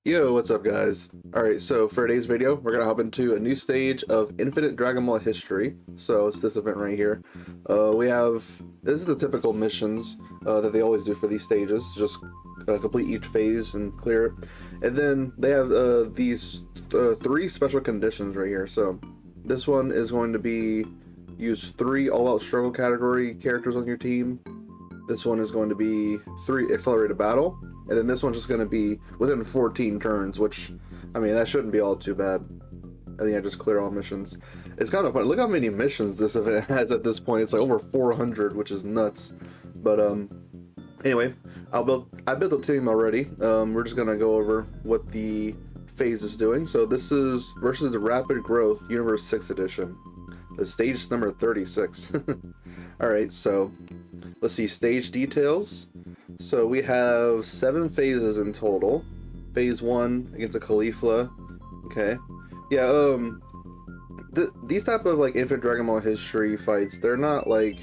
Yo, what's up guys? Alright, so for today's video, we're gonna hop into a new stage of Infinite Dragon Ball history. So it's this event right here. This is the typical missions that they always do for these stages. Just complete each phase and clear it. And then they have these three special conditions right here. So this one is going to be use 3 all-out struggle category characters on your team. This one is going to be 3 accelerated battle. And then this one's just going to be within 14 turns, which, I mean, that shouldn't be all too bad. I think I just clear all missions. It's kind of fun. Look how many missions this event has at this point. It's like over 400, which is nuts. But anyway, I built the team already. We're just going to go over what the phase is doing. So this is versus the Rapid Growth Universe 6 Edition. The stage number 36. Alright, so let's see stage details. So we have 7 phases in total. Phase 1 against a Caulifla. Okay. Yeah, these type of like Infinite Dragon Ball history fights, they're not like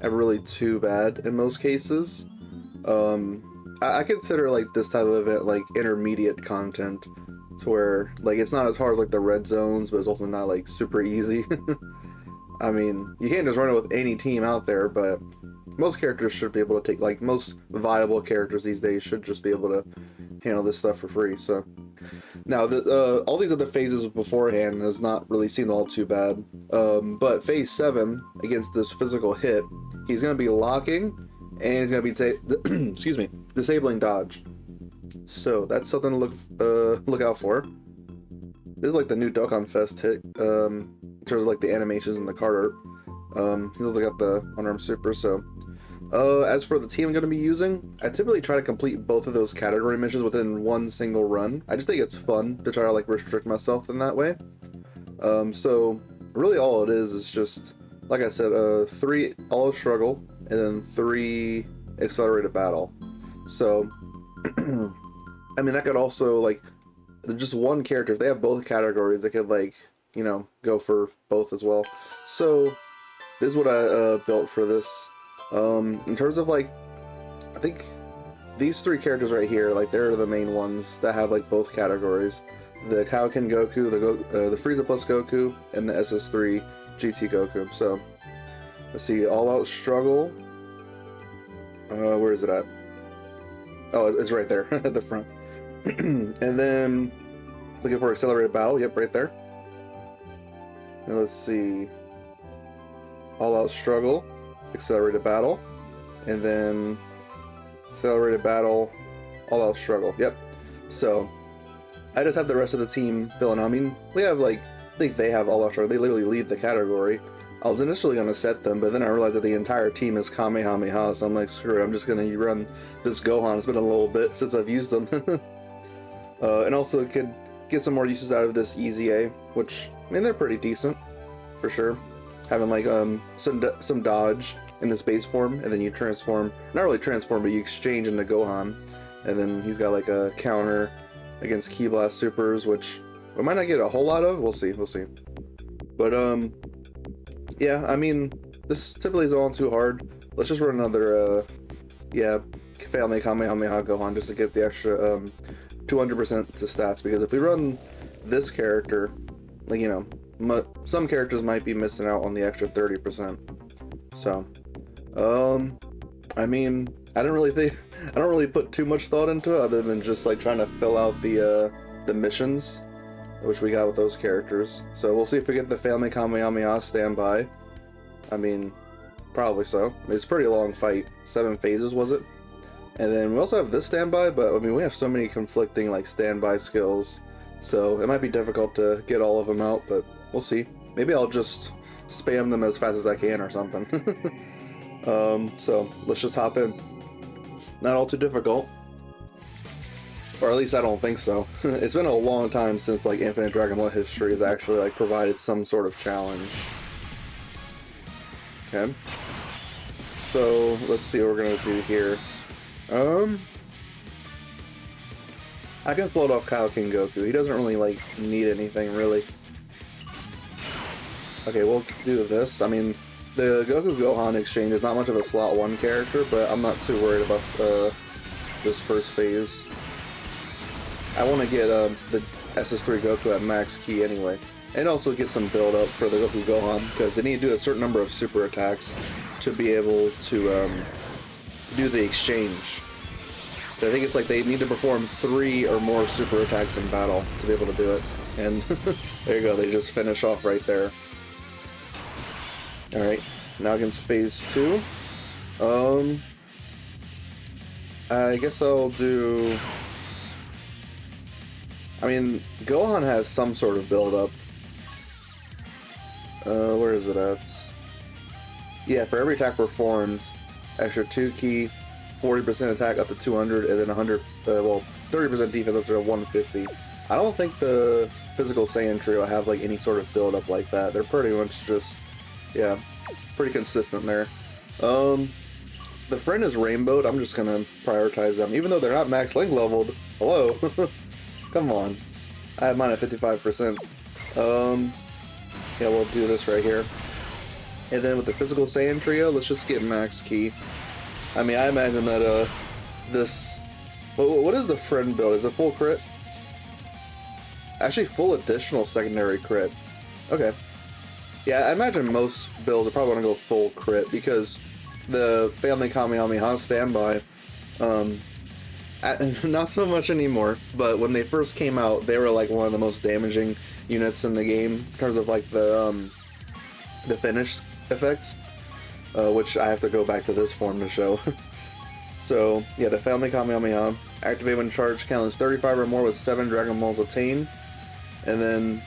ever really too bad in most cases. I consider like this type of event like intermediate content, to where like it's not as hard as like the red zones, but it's also not like super easy. I mean, you can't just run it with any team out there, but most characters should be able to take, like most viable characters these days should just be able to handle this stuff for free. So now all these other phases beforehand has not really seemed all too bad, but phase 7 against this physical hit, he's going to be locking and he's going to be excuse me, disabling dodge. So that's something to look out for. This is like the new Dokkan Fest hit, in terms of like the animations and the card art. He's also got the unarmed super. So as for the team I'm going to be using, I typically try to complete both of those category missions within one single run. I just think it's fun to try to like restrict myself in that way. So really all it is just, like I said, 3 all struggle and then 3 accelerated battle. So I mean, that could also like just one character, if they have both categories, they could like, you know, go for both as well. So this is what I built for this. In terms of like, I think these 3 characters right here, like they're the main ones that have like both categories: the Kaioken Goku, the Frieza plus Goku, and the SS3 GT Goku. So let's see, all out struggle. Where is it at? Oh, it's right there at the front. And then looking for accelerated battle. Yep, right there. Now let's see, all out struggle, accelerated battle, and then accelerated battle, all out struggle. Yep. So I just have the rest of the team filling. I mean, we have like, I think they have all out struggle. They literally lead the category. I was initially going to set them, but then I realized that the entire team is Kamehameha, so I'm like, screw it, I'm just going to run this Gohan. It's been a little bit since I've used them. And also could get some more uses out of this EZA, which, I mean, they're pretty decent, for sure. Having like some dodge in this base form, and then you transform, not really transform, but you exchange into Gohan, and then he's got like a counter against Ki Blast Supers, which we might not get a whole lot of. We'll see. But yeah, I mean, this typically is all too hard. Let's just run another yeah, Family Kamehameha Gohan just to get the extra 200% to stats, because if we run this character, like, you know, some characters might be missing out on the extra 30%. So I mean, I don't really put too much thought into it, other than just like trying to fill out the missions, which we got with those characters. So we'll see if we get the Family Kamehameha standby. I mean, probably so. I mean, it's a pretty long fight. 7 phases, was it? And then we also have this standby, but I mean, we have so many conflicting like standby skills, so it might be difficult to get all of them out, but we'll see. Maybe I'll just spam them as fast as I can or something. So let's just hop in. Not all too difficult. Or at least I don't think so. It's been a long time since like Infinite Dragon Ball history has actually like provided some sort of challenge. Okay. So let's see what we're gonna do here. I can float off Kaioken Goku. He doesn't really like need anything really. Okay, we'll do this. I mean, the Goku Gohan exchange is not much of a slot 1 character, but I'm not too worried about this first phase. I want to get the SS3 Goku at max ki anyway. And also get some build up for the Goku Gohan, because they need to do a certain number of super attacks to be able to do the exchange. I think it's like they need to perform 3 or more super attacks in battle to be able to do it. And there you go, they just finish off right there. Alright, now against phase 2. I guess I'll do... I mean, Gohan has some sort of build-up. Where is it at? Yeah, for every attack performed, extra 2 ki, 40% attack up to 200, and then 100, well, 30% defense up to 150. I don't think the physical Saiyan trio have like any sort of build-up like that. They're pretty much just, yeah, pretty consistent there. The friend is rainbowed. I'm just gonna prioritize them, even though they're not max link leveled. Hello, come on. I have mine at 55%. Yeah, we'll do this right here. And then with the physical Saiyan trio, let's just get max ki. I mean, I imagine that this. What is the friend build? Is it full crit? Actually, full additional secondary crit. Okay. Yeah, I imagine most builds are probably going to go full crit because the family Kamehameha standby, not so much anymore, but when they first came out, they were like one of the most damaging units in the game in terms of like the finish effect, which I have to go back to this form to show. So yeah, the family Kamehameha, activate when charge count is 35 or more with 7 Dragon Balls obtained, and then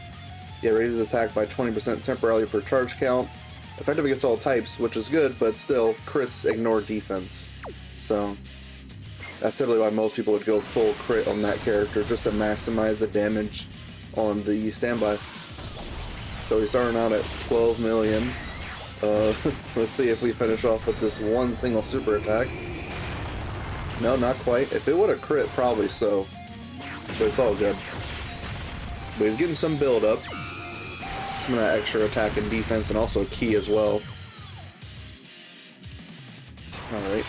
yeah, raises attack by 20% temporarily per charge count. Effective against all types, which is good, but still, crits ignore defense. So that's typically why most people would go full crit on that character, just to maximize the damage on the standby. So he's starting out at 12 million. Let's see if we finish off with this one single super attack. No, not quite. If it would have crit, probably so. But it's all good. But he's getting some build up. Some of that extra attack and defense, and also ki as well. Alright.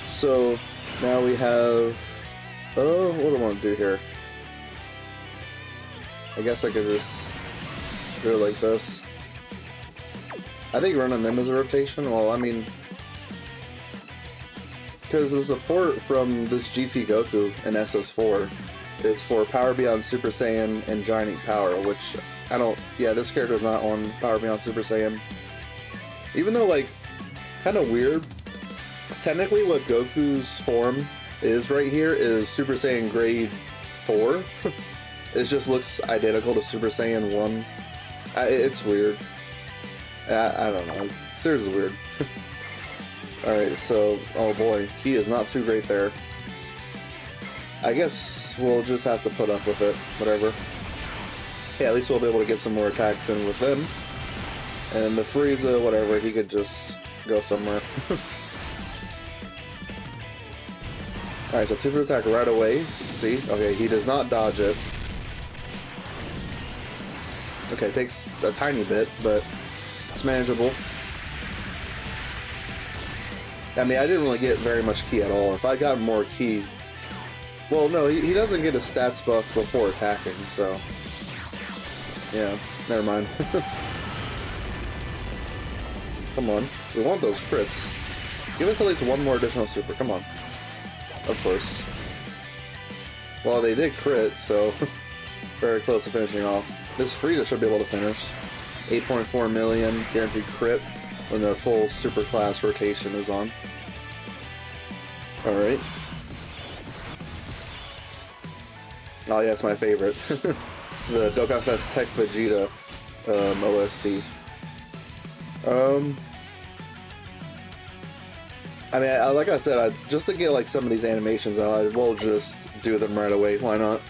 So now we have... Oh, what do I want to do here? I guess I could just do it like this. I think running them as a rotation, well, I mean... Because the support from this GT Goku in SS4 is for Power Beyond Super Saiyan and Giant Eat Power, which I don't... Yeah, this character is not on Power Beyond Super Saiyan. Even though, like, kind of weird. Technically, what Goku's form is right here is Super Saiyan Grade 4. It just looks identical to Super Saiyan 1. It's weird. I don't know. Seriously weird. Alright, so... Oh boy, he is not too great there. I guess we'll just have to put up with it. Whatever. Yeah, at least we'll be able to get some more attacks in with them. And the Frieza, whatever, he could just go somewhere. Alright, so super attack right away. See? Okay, he does not dodge it. Okay, it takes a tiny bit, but it's manageable. I mean, I didn't really get very much ki at all. If I got more ki... Well, no, he doesn't get a stats buff before attacking, so... Yeah, never mind. Come on. We want those crits. Give us at least one more additional super. Come on. Of course. Well, they did crit, so... very close to finishing off. This Frieza should be able to finish. 8.4 million guaranteed crit when the full super class rotation is on. Alright. Oh yeah, it's my favorite. The Dokkan Fest Tech Vegeta OST. I mean, like I said, just to get like some of these animations out, I will just do them right away. Why not?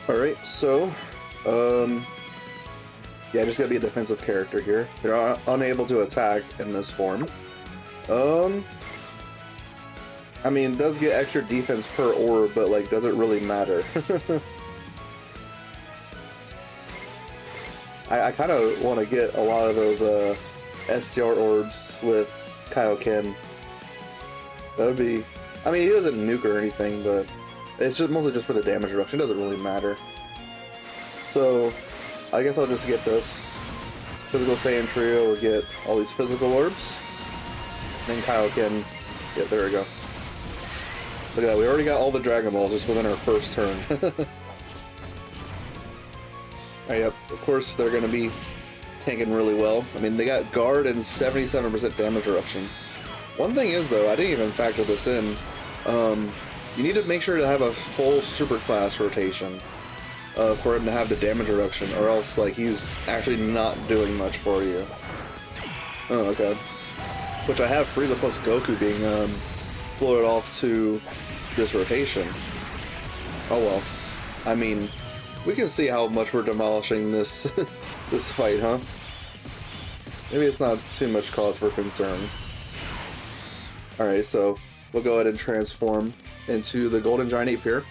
Alright, so, yeah, just gotta be a defensive character here. They're unable to attack in this form. I mean, it does get extra defense per orb, but like, does it really matter? I kind of want to get a lot of those SCR orbs with Kaioken. That would be... I mean, he doesn't nuke or anything, but it's just mostly just for the damage reduction. It doesn't really matter. So, I guess I'll just get this. Physical Saiyan Trio will get all these physical orbs. Then Kaioken... Yeah, there we go. Look at that, we already got all the Dragon Balls just within our first turn. Yep, of course they're going to be tanking really well. I mean, they got guard and 77% damage reduction. One thing is, though, I didn't even factor this in. You need to make sure to have a full super class rotation for him to have the damage reduction, or else, like, he's actually not doing much for you. Oh, okay. Which I have Frieza plus Goku being floated off to this rotation. Oh well. I mean, we can see how much we're demolishing this this fight, huh? Maybe it's not too much cause for concern. Alright, so we'll go ahead and transform into the Golden Giant Ape here.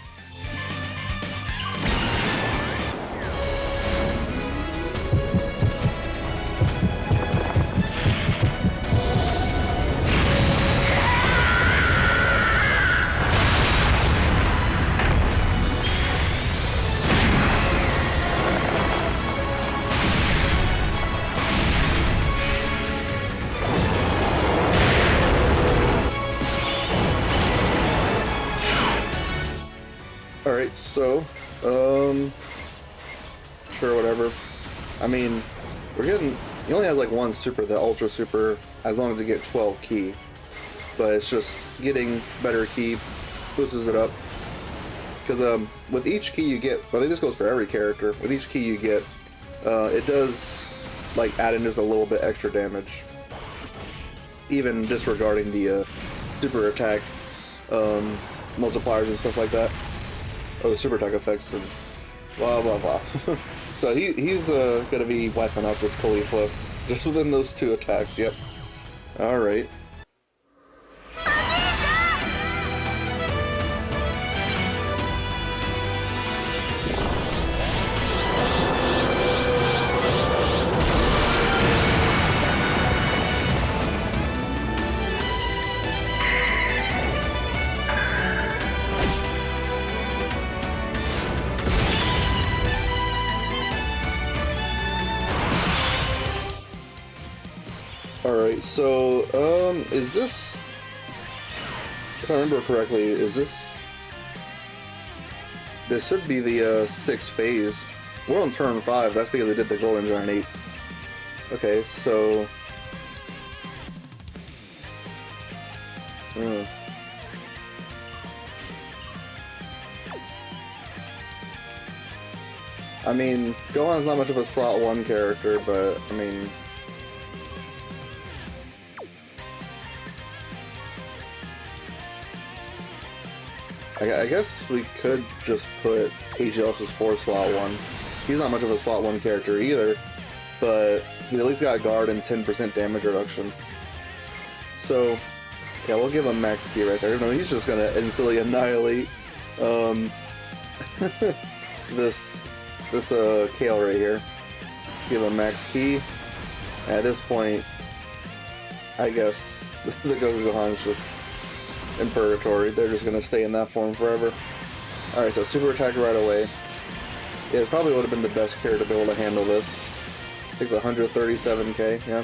Alright, so, sure, whatever. I mean, we're getting, you only have like one super, the Ultra Super, as long as you get 12 ki. But it's just getting better ki, boosts it up. Because with each ki you get, well, I think this goes for every character, with each ki you get, it does like add in just a little bit extra damage. Even disregarding the super attack multipliers and stuff like that. Or the super attack effects and blah blah blah. So he's gonna be wiping out this Khalifa just within those two attacks. Yep. All right. Alright, so, is this, if I remember correctly, is this should be the 6th phase. We're on turn 5, that's because they did the Golden Giant Ape. Okay, so... I mean, Gohan's not much of a slot 1 character, but, I mean... I guess we could just put HLS's 4 slot 1. He's not much of a slot 1 character either, but he's at least got guard and 10% damage reduction. So, yeah, we'll give him max ki right there. No, he's just gonna instantly annihilate this Kale right here. Let's give him max ki. At this point, I guess the Gohan's just in purgatory. They're just gonna stay in that form forever. Alright, so super attack right away. Yeah, it probably would have been the best character to be able to handle this. Takes 137k, yeah.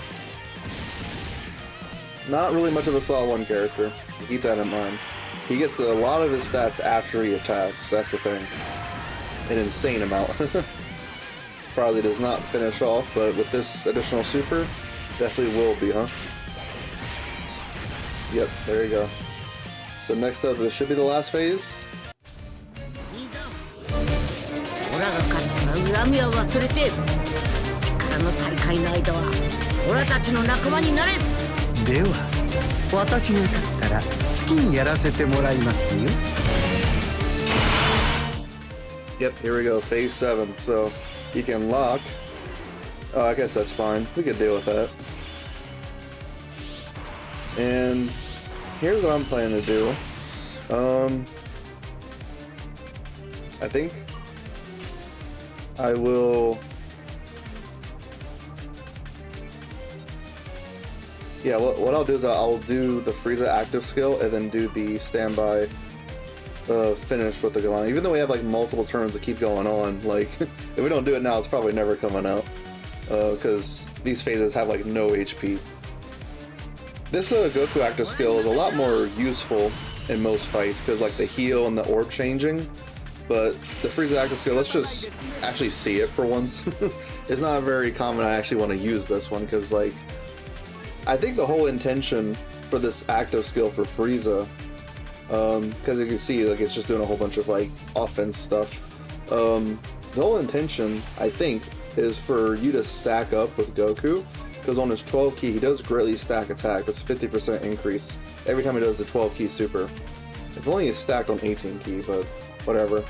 Not really much of a slot 1 character, so keep that in mind. He gets a lot of his stats after he attacks, that's the thing. An insane amount. Probably does not finish off, but with this additional super, definitely will be, huh? Yep, there you go. So next up, this should be the last phase. Yep, here we go, phase 7. So you can lock. Oh, I guess that's fine. We could deal with that. And here's what I'm planning to do. I think I will. Yeah, what I'll do is I'll do the Frieza active skill and then do the standby finish with the Gohan. Even though we have like multiple turns to keep going on, like if we don't do it now, it's probably never coming out because these phases have like no HP. This Goku active skill is a lot more useful in most fights because like the heal and the orb changing. But the Frieza active skill, let's just actually see it for once. It's not very common I actually want to use this one because like I think the whole intention for this active skill for Frieza, because you can see like it's just doing a whole bunch of like offense stuff. The whole intention, I think, is for you to stack up with Goku, because on his 12 key he does greatly stack attack. That's a 50% increase every time he does the 12 key super. If only he's stacked on 18 key, but whatever.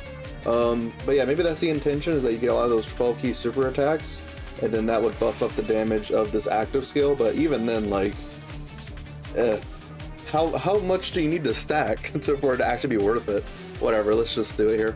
But yeah, maybe that's the intention, is that you get a lot of those 12 key super attacks, and then that would buff up the damage of this active skill. But even then, like, how much do you need to stack for it to actually be worth it? Whatever, let's just do it here.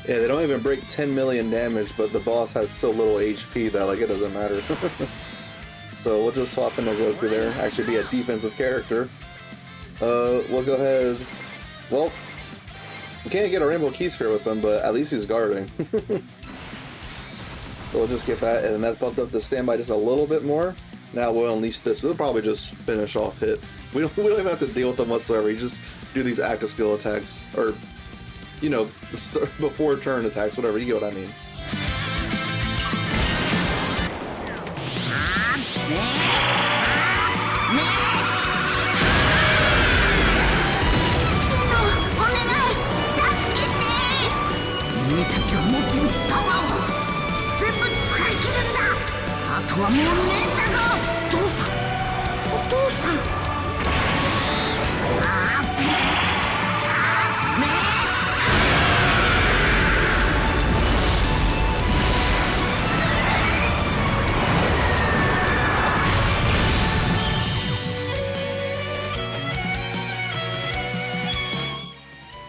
Yeah, they don't even break 10 million damage, but the boss has so little HP that like it doesn't matter. So we'll just swap into Goku there, actually be a defensive character. We'll go ahead. Well, we can't get a Rainbow Key Sphere with him, but at least he's guarding. So we'll just get that, and that bumped up the standby just a little bit more. Now we'll unleash this. We'll probably just finish off hit. We don't even have to deal with them whatsoever. You just do these active skill attacks, or you know, before turn attacks, whatever, you get what I mean.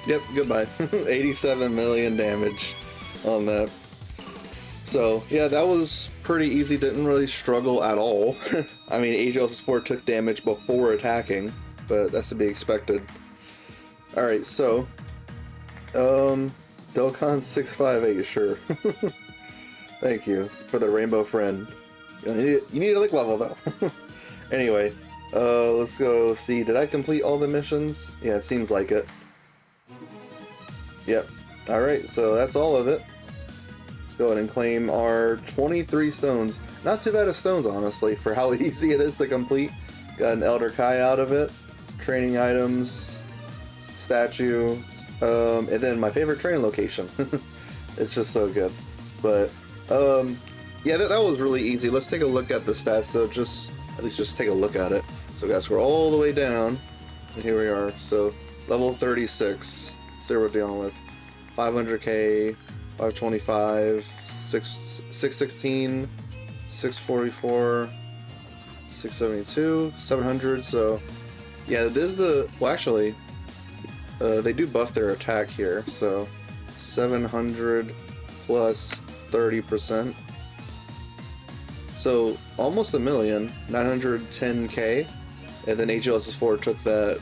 Yep, goodbye. 87 million damage on that. So, yeah, that was pretty easy. Didn't really struggle at all. I mean, Aegis 4 took damage before attacking, but that's to be expected. Alright, so... Dokkan 658, sure. Thank you for the rainbow friend. You need a lick level, though. Anyway, let's go see. Did I complete all the missions? Yeah, it seems like it. Yep. Alright, so that's all of it. Let's go ahead and claim our 23 stones. Not too bad of stones, honestly, for how easy it is to complete. Got an Elder Kai out of it. Training items. Statue. And then my favorite training location. It's just so good. But, yeah, that was really easy. Let's take a look at the stats, so at least just take a look at it. So we gotta scroll all the way down. And here we are. So, level 36. So we're dealing with 500k, 525, 616, 644, 672, 700. So yeah, this is the, well actually, they do buff their attack here. So 700 plus 30%. So almost a million, 910k, and then HLSS4 took that,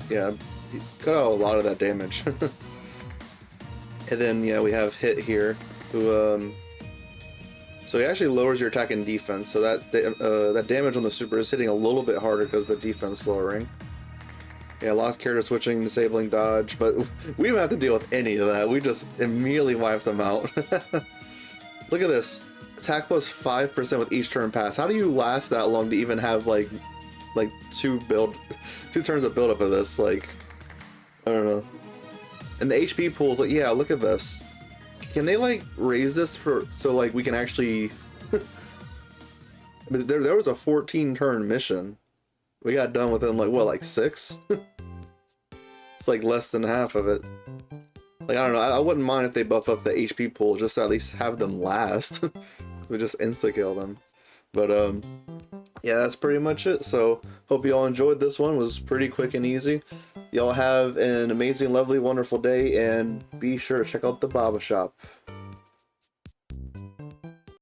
yeah, cut out a lot of that damage. And then yeah, we have Hit here, who so he actually lowers your attack and defense, so that that damage on the super is hitting a little bit harder because the defense lowering. Yeah, lost character switching, disabling dodge, but we don't have to deal with any of that. We just immediately wipe them out. Look at this. Attack plus 5% with each turn pass. How do you last that long to even have like two turns of build up of this? Like, I don't know. And the HP pool is like, yeah, look at this. Can they like raise this so like we can actually but there was a 14 turn mission. We got done within like what, like 6? It's like less than half of it. Like, I don't know, I wouldn't mind if they buff up the HP pool just to at least have them last. We just insta-kill them. But yeah, that's pretty much it. So hope you all enjoyed this one. It was pretty quick and easy. Y'all have an amazing, lovely, wonderful day, and be sure to check out the Baba Shop.